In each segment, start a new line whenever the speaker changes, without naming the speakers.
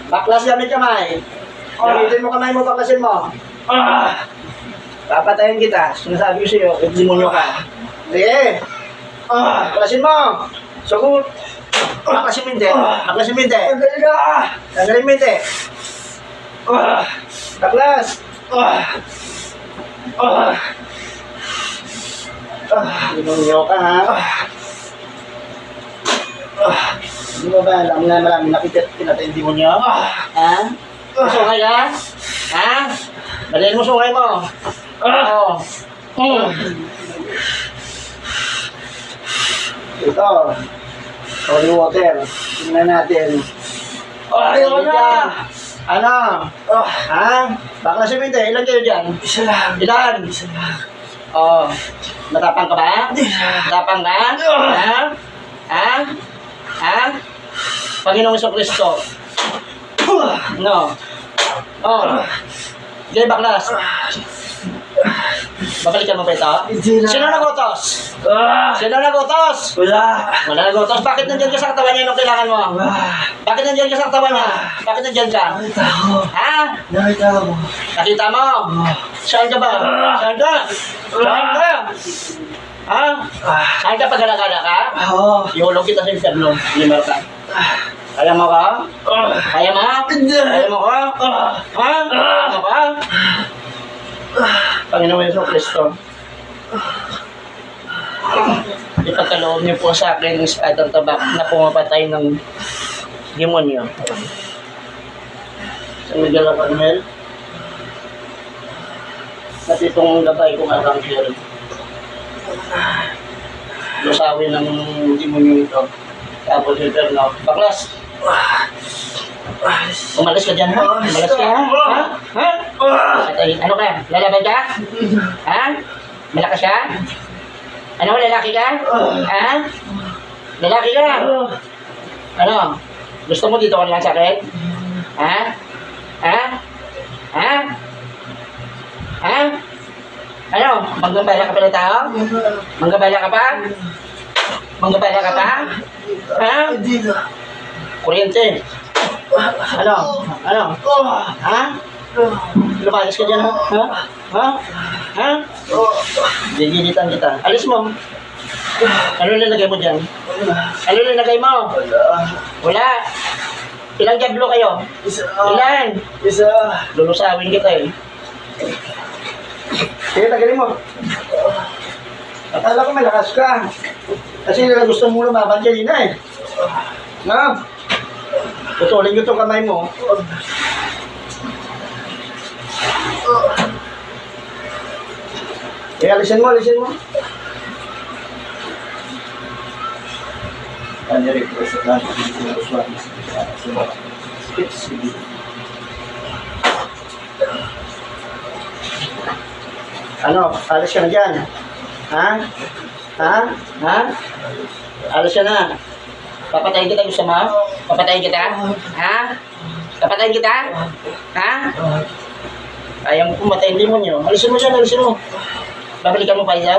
Baklas gamit kamay. Gamitin mo kamay mo, baklasin mo. Papatayin kita. Sinasabi ko sa'yo, demonyo ka. Sige. Baklasin mo. Sagot. Baklasin mo hindi. Baklasin mo hindi. Tanggalin mo hindi. Baklas. Demonyo ka ha. Hindi mo ba alam na maraming nakikita yung demonyo? Ha? Masungay ka? Ha? Daliin mo sungay mo. Oo. Ito. Holy water. Tingnan natin.
Ayaw na!
Ano? Ha? Bakla si Minte, ilan kayo dyan?
Isa lang.
Ilan?
Isa lang.
Oo. Matapang ka ba? Matapang ka? Ha? Ha? Ha? Panginoong Jesucristo. No. Oh. Sige, baklas. Babalikan mo pa ito?
Hindi na.
Sino nagutos? Sino nagutos?
Wala.
Wala nagutos. Bakit nandyan ka sa katawan niya nung kailangan mo? Bakit nandyan ka sa katawan niya? Bakit nandyan ka?
Nakita ko.
Ha?
Nakita ko.
Nakita mo? Saan ka ba? Saan ka? Saan ka? Ha? Saan ka pag gala-gala ka?
Oo.
Ihulog kita sa inferno. Limer ka. Kaya mo ka? Kaya mo? Kaya mo ka? Ha? Kaya mo ka? Panginoon Jesucristo. Ipagkaloob niyo po sa akin ng espadang tabak na pumapatay ng demonyo. Sa Miguel Arcangel, at itong gabay kong Arcangel, lusawin ng demonyo ito. Tapos inferno. Baklas! Umalis ka dyan, ha? Umalis ka, ha? Ha? Ano ka? Lalaban ka? Ha? Malakas ka? Ano, lalaki ka? Ha? Lalaki ka? Ano? Gusto mo dito ka nilang sakit? Ha? Ha? Ha? Ha? Ano? Manggabala ka pa ng tao? Manggabala ka pa? Manggabala ka pa? Ha?
Hindi na.
Kuryente. Ano? Ano? Ha? Lumayas ka dyan, ha? Ha? Ha? Ha? Gigilitan kita. Alis mo. Ano nilagay mo dyan? Ano nilagay mo? Wala. Ilang jablo kayo?
Isa.
Ilan?
Isa.
Lulusawin kita eh. Sige, tagalin mo. Akala ko malakas ka. Kasi gusto mo lumaban kanina eh. Na? Putulin ko itong kamay mo. Eh, alisin mo, alisin mo. Ano? Alis ka na dyan. Ha? Ha? Ha? Alis ka na. Papatayin kita, gusto mo? Papatayin kita? Ha? Papatayin kita? Ha? Ayaw mo pumatay, hindi mo nyo. Alisin mo siya, alisin mo. Babalikan mo pa ito?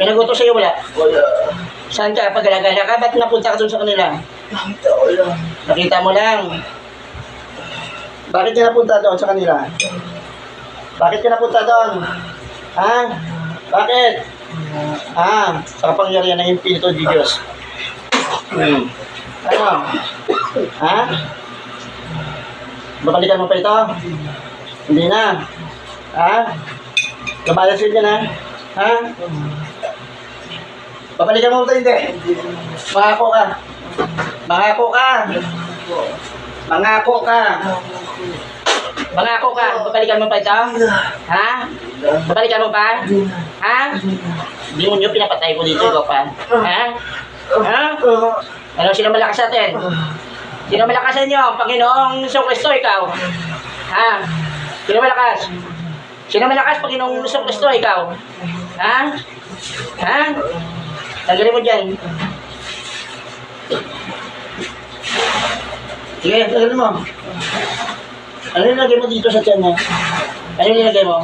May nagutos sa'yo, wala?
Wala.
Saan ka? Pag gala-gala ka, ba't napunta ka dun sa kanila?
Nakita ko lang.
Nakita mo lang. Bakit ka napunta doon sa kanila? Bakit ka napunta doon? Ha? Bakit? Ha? Sa kapangyarihan ng Espiritu de Diyos. Ano? Ha? Babalikan mo pa ito? Hindi na. Ha? Lumayas yun yan, ha? Ha? Babalikan mo ito, hindi. Mangako ka. Mangako ka. Mangako ka. Mangako ka. Babalikan mo pa ito? Ha? Babalikan mo pa? Ha? Hindi mo nyo pinapatay ko dito, ikaw pa. Ha? Ha? Ano, sino malakas natin? Sino malakas sa inyo? Panginoong Jesucristo, ikaw. Ha? Sino malakas? Sino malakas? Panginoong Jesucristo, ikaw. Ha? Ha? Tagalin mo dyan. Sige, tagalin mo. Ano nilagay mo dito sa tiyan niya? Ano nilagay mo?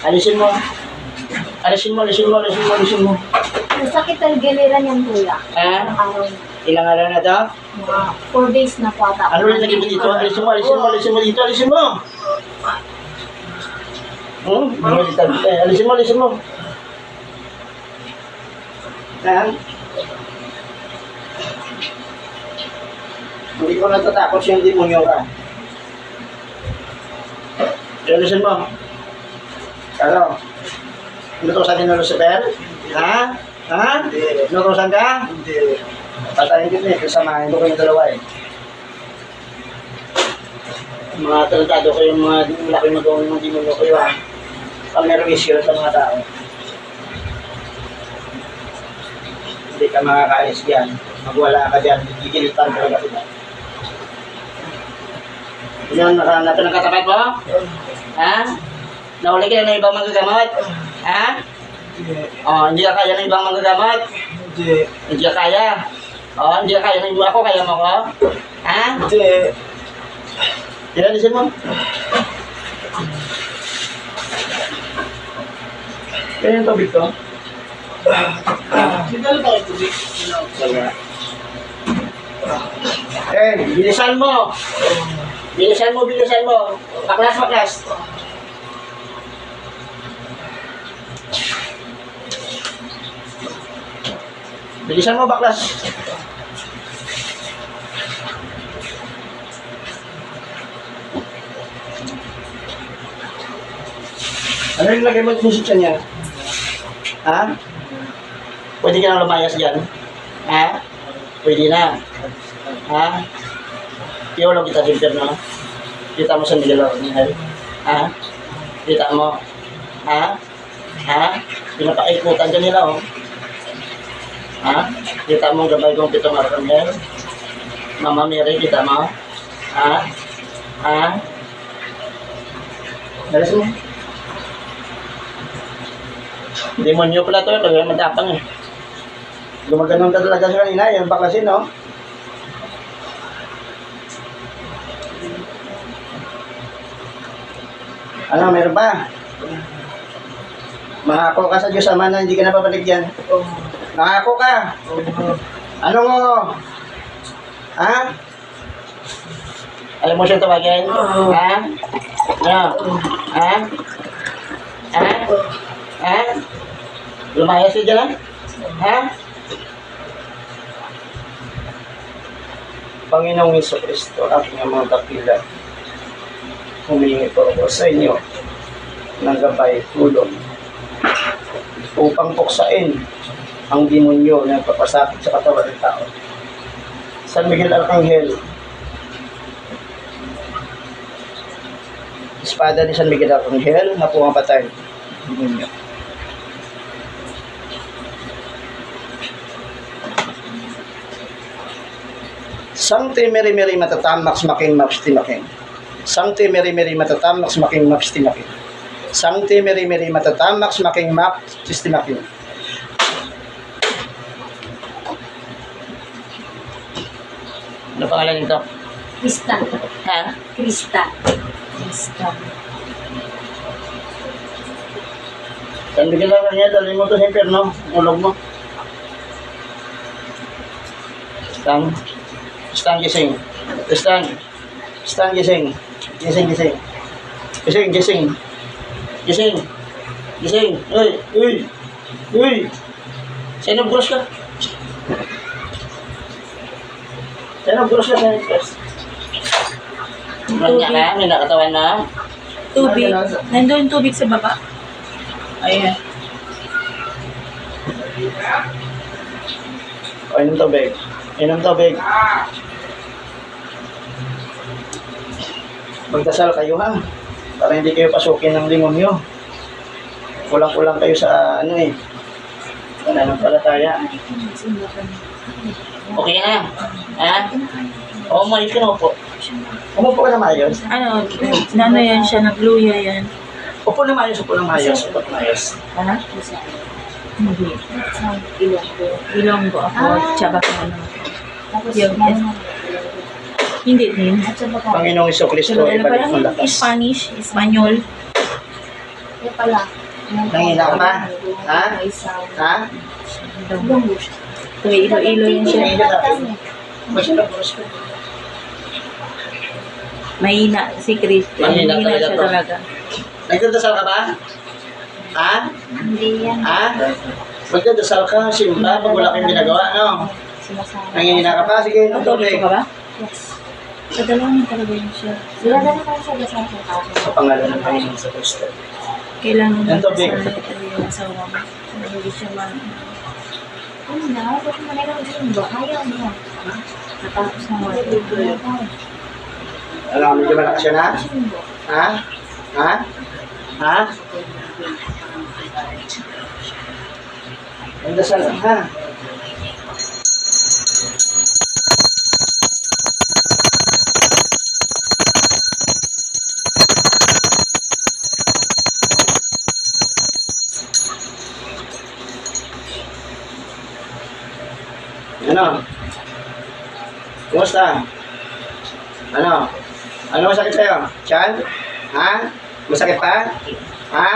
Alisin mo. Alisin mo, alisin mo, alisin mo, alisin mo.
Masakit ang giliran yung kuya.
Ha?
Araw.
Ilang araw na to?
Mga 4 days na po ata.
Ano rin lagi mo dito? Alisin mo, alisin mo, alisin mo dito, alisin mo. Alisin mo, alisin mo. Yan. Hindi ko natatakot siyang demonyo ka. Alisin mo. Ano? Inutusan din ng Lucifer? Ha? Ha?
Hindi.
Inutusan ka?
Hindi.
Patayin kita eh, kasamahin ko kayong dalawa eh. Mga talentado ko yung mga laki magawin ng demonyo kayo ha. Pag nervisyo sa mga tao. Hindi ka makakaalis dyan. Magwala ka dyan. Gigilitan talaga kita. Yan, nakahanap ng katapat mo? Ha? Nahuli ka na ibang manggagamot? Ha?
Hindi.
Oh, hindi ka kaya ng ibang manggagamot?
Hindi.
Hindi ka kaya? Oh, hindi ka kaya ng ibang ako? Kaya mo ko? Ha?
Hindi.
Yan, isin mo. Kaya yung tubig ko?
Sinalo ba kayo tubig?
Wala. Eh, bilisan mo! Bilisan mo, bilisan mo! Baklas, baklas! Bilisan mo, baklas! Ano yung lagay mo sa music niya? Ha? Pwede ka nang lumayas dyan? Ha? Pwede na. Ha? Iulog kita sa impyerno. Kita mo sa Miguel Arcangel. Ha? Kita mo. Ha? Ha? Pinapaikutan ka nila, oh. Ha? Kita mo ang gabay kong pitong Arcangel. Mama Mary, kita mo. Ha? Ha? Dalas mo. Demonyo pala to, kaya matapang eh. Gumaganon ka talaga sa kanina, yan baklasin, no? Ano, meron ba? Mahako ka sa Diyos Ama na hindi ka napapalik dyan. Mahako ka. Ano mo? Ha? Alam mo siyang tawagin? Ha? Ano? Ha? Ha? Ha? Lumayas siya dyan, ha? Panginoong Jesucristo, aking mga kapila, humingi po ako sa inyo ng gabay, tulong upang puksain ang demonyo na papasakit sa katawan ng tao. San Miguel Arcangel, espada ni San Miguel Arcangel na pumapatay ang demonyo. Sancte Mary Mary Matatam Max Making Max Timaking. Sancte Mary Mary Matatam Max Making Max Timaking. Sancte Mary Mary Matatam Max Making Max Timaking. Ano pangalan nito?
Krista.
Ha?
Krista. Krista.
San Miguel Arcangel, dalhin mo to sa impyerno. Ulog mo. Stand, gising. Stand, gising. Gising. Uy. Sino buros ka? Manya ka? May nakatawan na?
Tubig. Nandun yung tubig sa baba. Ayan.
O, inom tubig. Magdasal kayo ha. Para hindi kayo pasukin ng demonyo. Kulang-kulang kayo sa ano eh. Pananampalataya. Okay na. Ha? O, umayos ka na upo. Umupo ka na maayos.
Ano yan siya, nagluya yan.
Upo na maayos.
Ha? Hindi. Ilonggo ako, tsaba ko ano.
Tapos,
Yung- Hindi din.
At saka pa,
Panginoong Jesucristo,
Ano
ibalik
parang
mo lakas.
Spanish, Espanyol.
kaya pala.
Nangina ka ba? Ha? Ha?
Ilonggo siya.
May ilo-ilo yan siya.
Masarap boss ko.
Mahina si Christian.
Mahina
Mahina
talaga
siya
to.
talaga.
Nagdadasal ka ba? Ha?
Hindi yan.
Ha? Magdadasal ka, simba, pag wala kang ginagawa, no?
Sinasama.
Nangihina ka pa? Sige,
Ito,
tubig.
gusto ka ba?
Yes.
Padalawin talaga yun siya.
Sila na naman siya sa akin.
Sa pangalan ng Panginoon sa Kristo.
Kailangan
Yan, tubig.
yung asawa mo. Hindi siya man.
Ano na? Bakit mo na lang din ba? Ayaw mo. Natapos na mo.
Alam mo, medyo malakas siya na? Ha? Ha? Ha? Magdasal ka, ha? Ano? Kumusta? Ano? Ano masakit sa'yo? Tiyan? Ha? Masakit pa? Ha?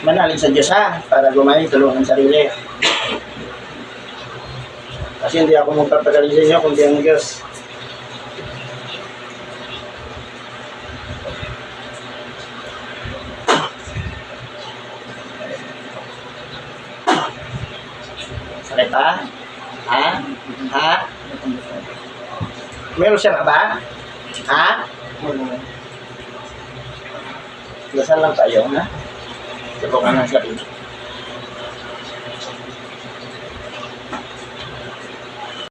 Manalig sa Diyos, ha? Para gumaling, tulungan ang sarili. Kasi hindi ako magpapagaling sa inyo, kundi ang Diyos. Sakit pa? Ha? Ha? Meron siya ka ba? Ha? Dasal lang tayo, ha? Subukan ng sarili.